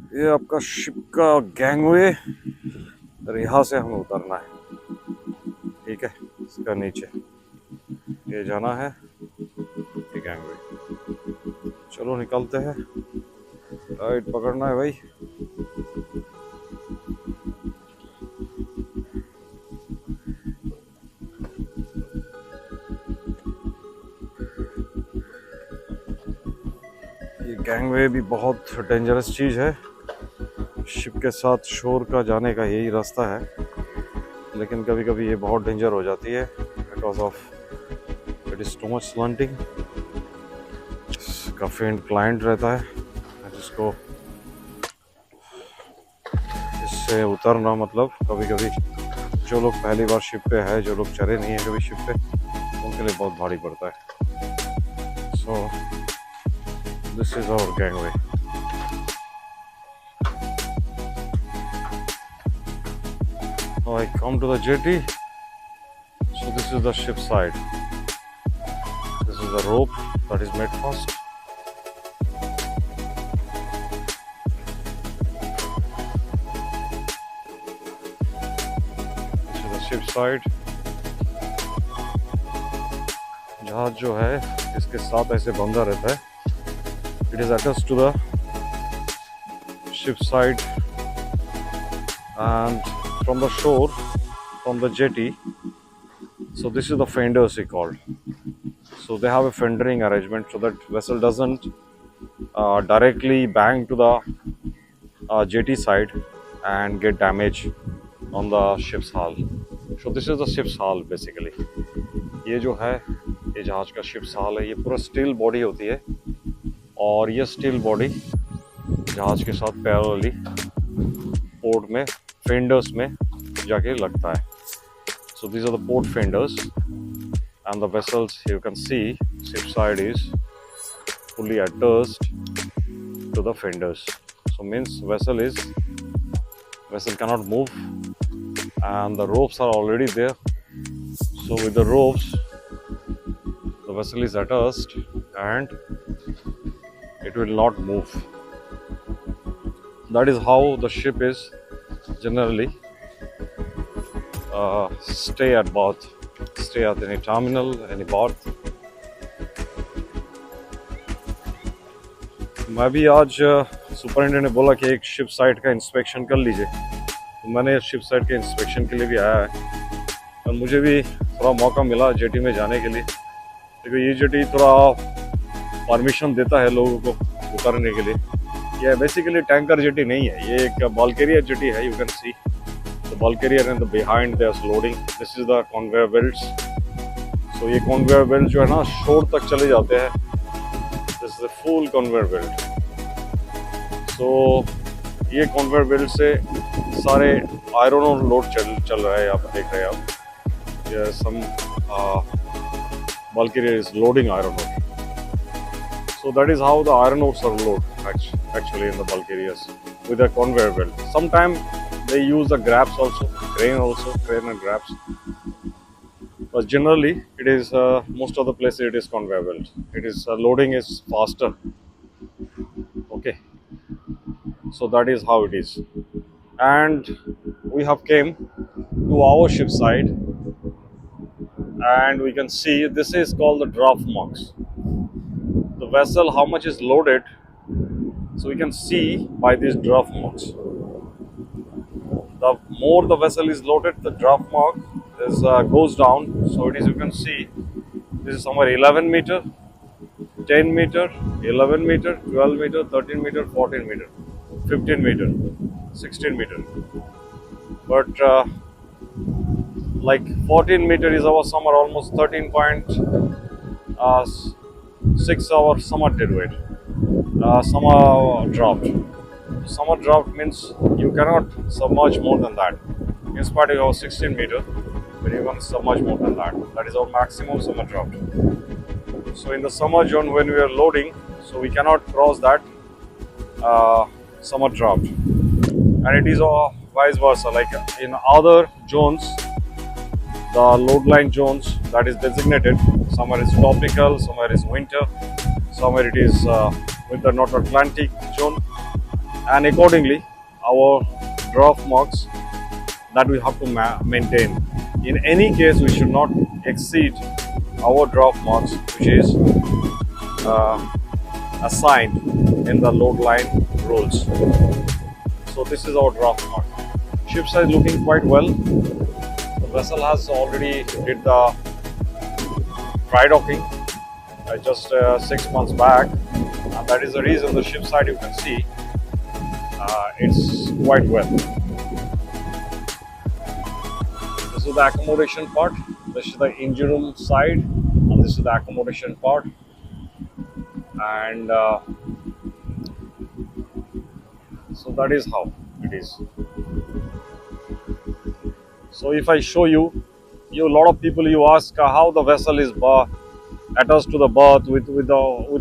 ये आपका शिप का गैंगवे और यहाँ से हमें उतरना है। ठीक है, इसका नीचे ये जाना है, ये गैंगवे। चलो निकलते हैं, राइट पकड़ना है भाई। ये गैंगवे भी बहुत डेंजरस चीज़ है। शिप के साथ शोर का जाने का यही रास्ता है, लेकिन कभी कभी ये बहुत डेंजर हो जाती है because of it is too much slanting. इसका फेंट क्लाइंट रहता है जिसको इससे उतरना, मतलब कभी कभी जो लोग पहली बार शिप पे है, जो लोग चढ़े नहीं है कभी शिप पे, उनके लिए बहुत भारी पड़ता है। So this is our gangway. Now I come to the jetty. So this is the ship side. This is the rope that is made fast. This is the ship side. जहाज जो है इसके साथ ऐसे बंधा रहता है। It is attached to the ship side, and from the shore, from the jetty. So this is the fenders we called. So they have a fendering arrangement so that vessel doesn't directly bang to the jetty side and get damage on the ship's hull. So this is the ship's hull basically. ये जो है ये जहाज का ship's hull है, ये पूरा steel body होती है और ये स्टील बॉडी जहाज के साथ पैरेलली पोर्ट में फेंडर्स में जाके लगता है। So these are the port fenders, and the vessels you can see ship side is fully attached to the fenders. So means vessel cannot move, and the ropes are already there. So with the ropes, the vessel is attached and it will not move. That is how the ship is generally stay at any terminal, any berth. मैं भी आज superintendent ने बोला कि एक ship site का inspection कर लीजिए, तो मैंने शिप साइट के इंस्पेक्शन के लिए भी आया है और मुझे भी थोड़ा मौका मिला जेटी में जाने के लिए, क्योंकि ये जेटी थोड़ा परमिशन देता है लोगों को उतरने के लिए। ये बेसिकली टैंकर जेटी नहीं है, ये एक बल्केरिया जेटी है। You can see the bulk area and the behind there's loading. This is the conveyor belts. So ये conveyor belt जो है ना शोर तक चले जाते हैं। This is a full conveyor belt. So ये conveyor belt से सारे iron ore load चल रहा है, यहाँ पर देख रहे हैं आप। ये some bulk area is loading iron ore. So that is how the iron ores are loaded actually in the bulk areas with a conveyor belt. Sometimes they use the grabs also, crane and grabs. But generally, it is most of the places it is conveyor belt. It is loading is faster. Okay, so that is how it is. And we have came to our ship side, and we can see this is called the draft marks. The vessel how much is loaded, so we can see by these draft marks. The more the vessel is loaded, the draft mark is goes down. So it is, you can see, this is somewhere 11 meter, 10 meter, 11 meter, 12 meter, 13 meter, 14 meter, 15 meter, 16 meter. But like 14 meter is our summer almost 13.6 hour summer deadweight, summer draft. Summer draft means you cannot submerge more than that. In spite of 16 meter, but you can submerge more than that. That is our maximum summer draft. So in the summer zone when we are loading, so we cannot cross that summer draft. And it is vice versa. Like in other zones, the load line zones that is designated, somewhere is tropical, somewhere is winter, somewhere it is with the North Atlantic zone, and accordingly our draft marks that we have to maintain. In any case, we should not exceed our draft marks, which is uh, assigned in the load line rules. So this is our draft mark. Ship size looking quite well. The vessel has already did the dry docking just 6 months back, and that is the reason the ship side you can see it's quite well. This is the accommodation part. This is the engine room side, and this is the accommodation part. And so that is how it is. So if I show you, a lot of people you ask how the vessel is attached to the berth with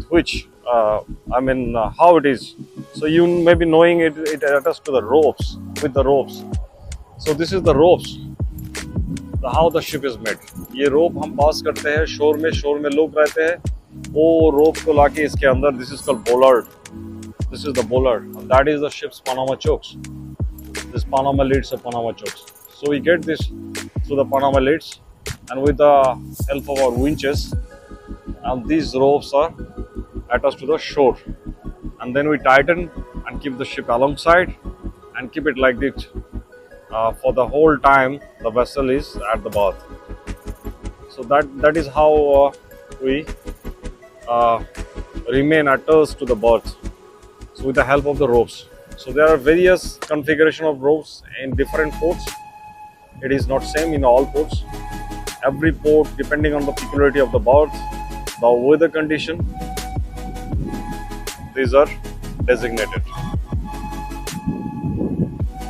which how it is. So you may be knowing it attached to the ropes, with the ropes. So this is the ropes. How the ship is made. ये रोप हम पास करते हैं शोर में लोग रहते हैं वो रोप को लाके इसके अंदर. This is called bollard. This is the bollard. And that is the ship's Panama chokes. This Panama leads of Panama chokes. So we get this through the Panama leads, and with the help of our winches, and these ropes are attached to the shore, and then we tighten and keep the ship alongside and keep it like this for the whole time the vessel is at the berth. So that is how we remain attached to the berth. So with the help of the ropes. So there are various configuration of ropes in different ports. It is not same in all ports. Every port, depending on the peculiarity of the berth, the weather condition, these are designated.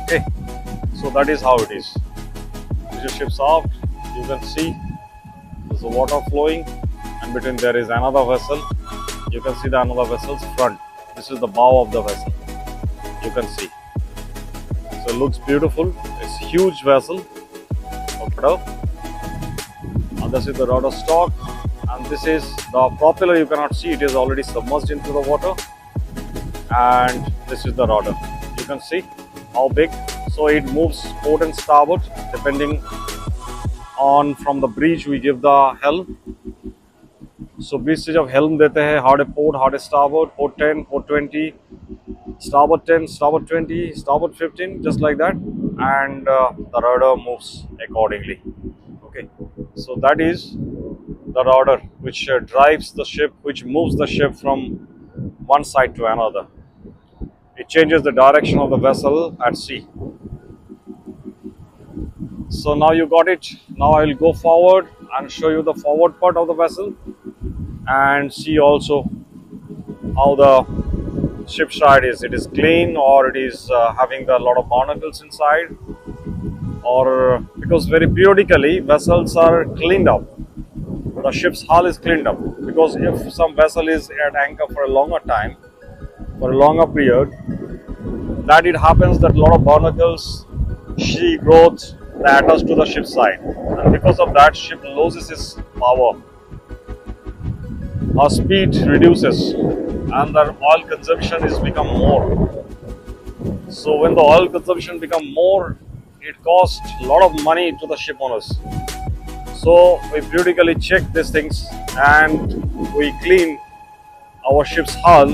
Okay, so that is how it is. This is ship's aft. You can see there's the water flowing, and between there is another vessel. You can see the another vessel's front. This is the bow of the vessel. You can see. So it looks beautiful. It's a huge vessel. And this is the rudder stock, and this is the propeller. You cannot see, it is already submerged into the water, and this is the rudder. You can see how big. So it moves port and starboard depending on from the bridge we give the helm. So bridge से जब helm देते हैं, hard port, hard starboard, port 10, port 20, starboard 10, starboard 20, starboard 15, just like that, and the rudder moves accordingly. Okay, so that is the rudder which drives the ship, which moves the ship from one side to another. It changes the direction of the vessel at sea. So now you got it. Now I will go forward and show you the forward part of the vessel, and see also how the ship side is. It is clean, or it is having a lot of barnacles inside, or because very periodically vessels are cleaned up. The ship's hull is cleaned up, because if some vessel is at anchor for a longer time, for a longer period, that it happens that a lot of barnacles, sea growth, they attach to the ship's side, and because of that ship loses its power. Our speed reduces, and the oil consumption is become more. So when the oil consumption become more, it costs a lot of money to the ship owners. So we periodically check these things, and we clean our ship's hull,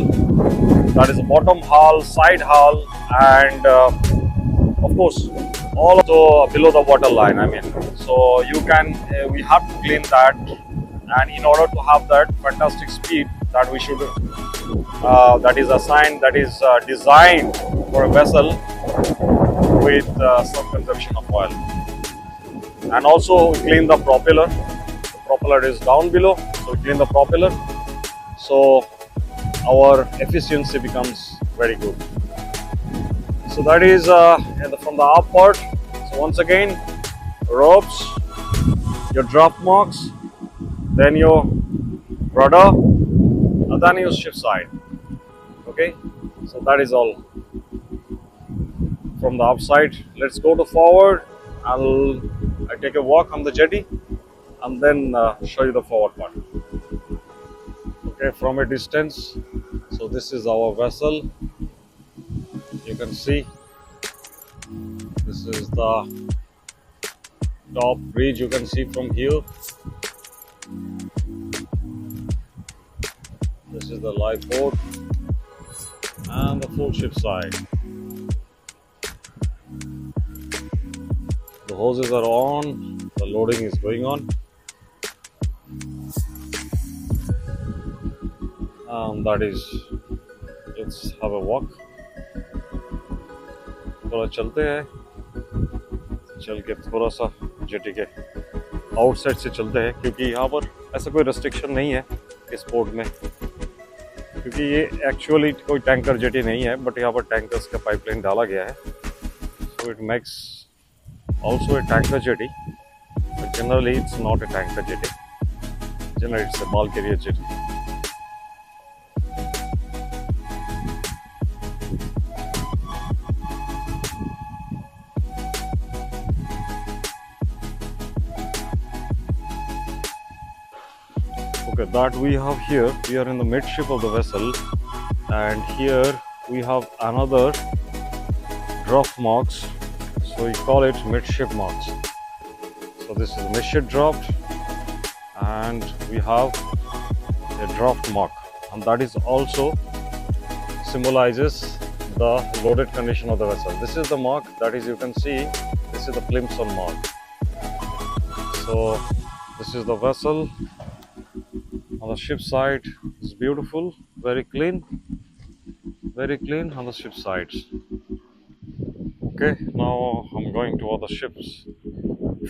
that is the bottom hull, side hull, and of course also below the water line. So you can we have to clean that, and in order to have that fantastic speed that we should that is assigned, that is designed for a vessel with some consumption of oil. And also we clean the propeller. The propeller is down below, so we clean the propeller, so our efficiency becomes very good. So that is from the up part. So once again, ropes, your draft marks, then your rudder, and then your ship side. Okay, so that is all from the upside. Let's go to forward. I take a walk on the jetty, and then show you the forward part. Okay, from a distance. So this is our vessel. You can see this is the top bridge you can see from here. This is the live port and the full ship side. The hoses are on, the loading is going on. That is, let's have a walk. थोड़ा चलते हैं, चल के थोड़ा सा jetty के outside से चलते हैं, क्योंकि यहाँ पर ऐसा कोई रेस्ट्रिक्शन नहीं है इस पोर्ट में, क्योंकि ये एक्चुअली कोई टैंकर जेटी नहीं है, बट यहाँ पर टैंकर्स का पाइपलाइन डाला गया है. So it makes also a tanker jetty, but generally it's not a tanker jetty. Generally it's a bulk carrier jetty. Okay, that we have here, we are in the midship of the vessel, and here we have another draft marks. So we call it midship marks. So this is midship draft, and we have a draft mark, and that is also symbolizes the loaded condition of the vessel. This is the mark, that is, you can see this is the plimsoll mark. So this is the vessel on the ship side. It's beautiful, very clean on the ship sides. Okay, now I'm going to other ships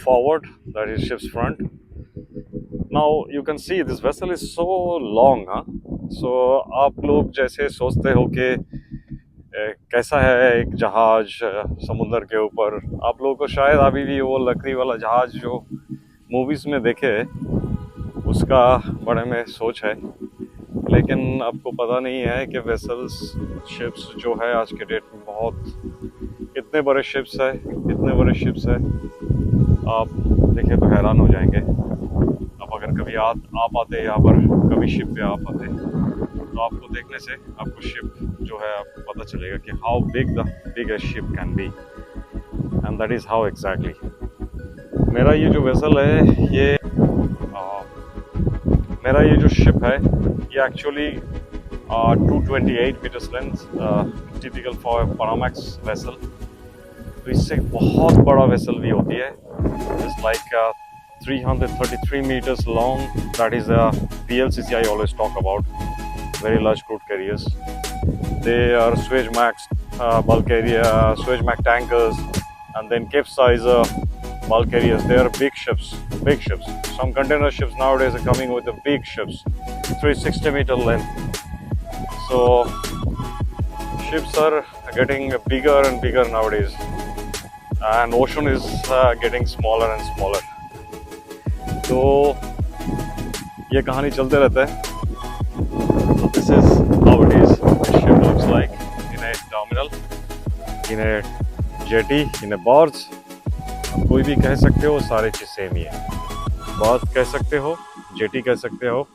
forward, that is ship's front. Now you can see this vessel is so long, huh? So आप लोग जैसे सोचते हो कि कैसा है एक जहाज समुद्र के ऊपर, आप लोगों को शायद अभी भी वो लकड़ी वाला जहाज जो मूवीज़ में देखे उसका बड़े में सोच है, लेकिन आपको पता नहीं है कि वेसल्स शिप्स जो है आज के डेट में बहुत इतने बड़े शिप्स है, आप देखें तो हैरान हो जाएंगे. आप अगर कभी आप आते यहाँ पर, कभी शिप पे आप आते, तो आपको देखने से आपको शिप जो है आपको पता चलेगा कि how big the biggest ship can be, and that is how exactly. मेरा ये जो वेसल है, मेरा ये जो शिप है, ये actually 228 metres length, typical for Panamax vessel. तो इससे बहुत बड़ा वेसल भी होती है. It's like 333 meters long. That is the VLCC I always talk about. Very large crude carriers. They are Suezmax bulk carrier, Suezmax tankers, and then Capesize bulk carriers. They are big ships. Some container ships nowadays are coming with the big ships, 360-meter length. So ships are getting bigger and bigger nowadays, and ocean is getting smaller and smaller. तो ये कहानी चलते रहता है. So this is how it is. The ship looks like in a terminal, in a jetty, in a berth. आप कोई भी कह सकते हो, सारी चीज़ सेम ही है. berth कह सकते हो, jetty कह सकते हो,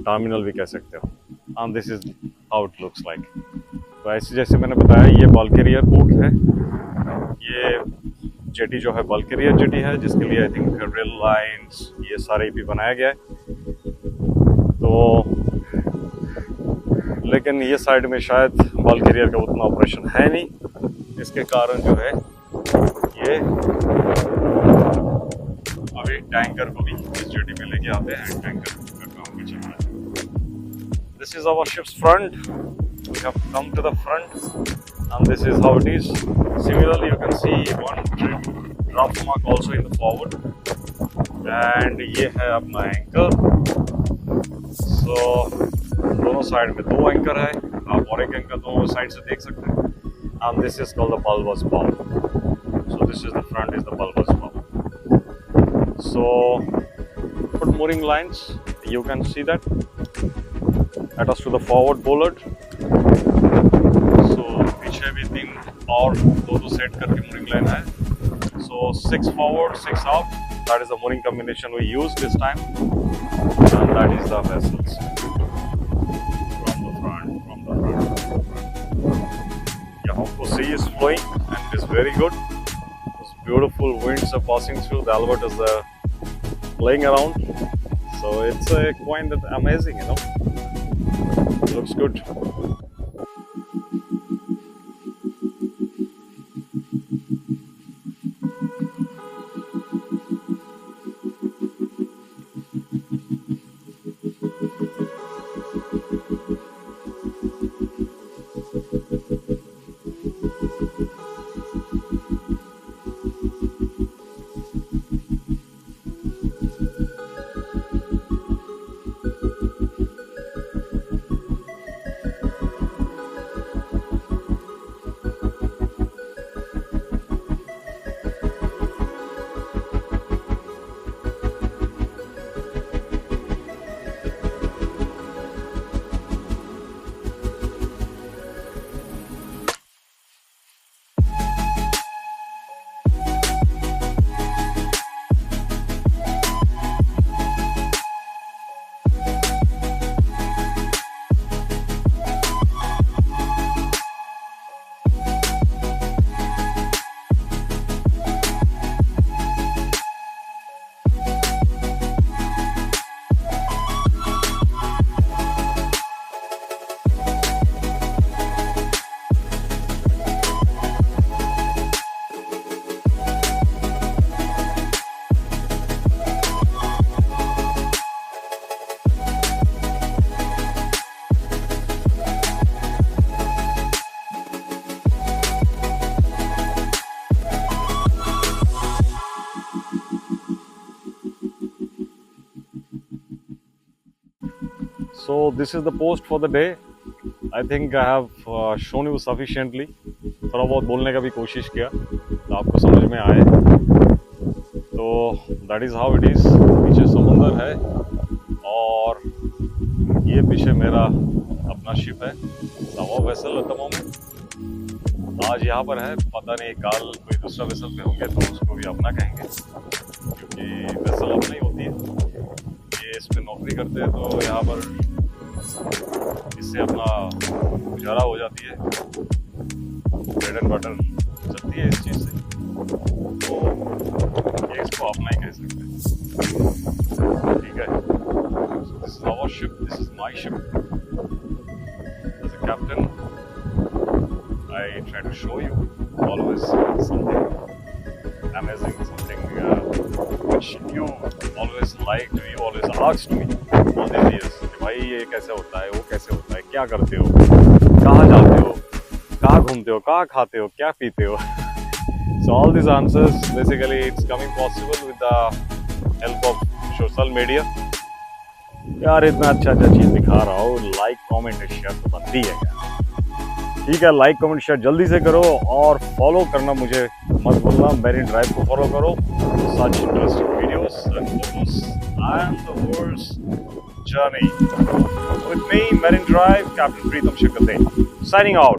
टर्मिनल भी कह सकते हो. And this is how it looks like. तो ऐसे जैसे मैंने बताया, ये बल्क कैरियर पोर्ट है. ये जेटी जो है बल्क कैरियर जेटी है, जिसके लिए आई थिंक रेल लाइंस ये सारे भी बनाया गया है. तो लेकिन ये साइड में शायद बल्क कैरियर का उतना ऑपरेशन है नहीं, इसके कारण जो है ये अभी टैंकर को भी इस जेटी में लेके आते हैं, टैंकर का काम भी चल रहा है. This is our ship's front. We have come to the front, and this is how it is. Similarly, you can see one draft mark also in the forward, and ये है अपना एंकर. So दोनों side में दो anchor है, आप और एक एंकर दोनों साइड से देख सकते हैं. And this is called the bulbous bow. So this is the front, is the bulbous bow. So put mooring lines, you can see that attached to the forward bollard. So पीछे भी तीन और दो set करके mooring line है. So 6 forward, 6 out. That is the mooring combination we use this time, and that is the vessels from the front. Yeah. Of course, sea is flowing and it is very good. Those beautiful winds are passing through. The Albert is playing around. So it's quite amazing, Looks good. So this is the post for the day. I think I have shown you sufficiently. थोड़ा बहुत बोलने का भी कोशिश किया तो आपको समझ में आए. तो that is how it is. पीछे समुंदर है और ये पीछे मेरा अपना शिप है. सवा वेसल at the moment. आज यहाँ पर है, पता नहीं काल कोई दूसरा वेसल पे होंगे तो उसको भी अपना कहेंगे क्योंकि वेसल अपना ही होती है. ये इस पे नौकरी करते हैं तो यहाँ पर इससे अपना गुजारा हो जाती है. ब्रेड एंड बटर चलती है इस चीज़ से, तो ये इसको अपना ही कह सकते हैं. ठीक है. This is our ship, this is my ship. As a captain I try to show you always something amazing, something which you always liked, you always asked me all these years. कि भाई ये कैसे होता है, वो कैसे होता है, क्या करते हो, कहाँ जाते हो, कहाँ घूमते हो, कहाँ खाते हो, क्या पीते हो. So all these answers basically it's coming possible with the help of social media. यार इतना अच्छा चीज़ दिखा रहा हो, लाइक कमेंट शेयर तो बनती है यार. ठीक है, लाइक कमेंट शेयर जल्दी से करो और फॉलो करना मुझे मत भूलना. मेरी ड्राइव को फॉलो करो. Such interesting videos and photos and the world's journey with me, Marine Drive, captain Pritam Shikte, signing out.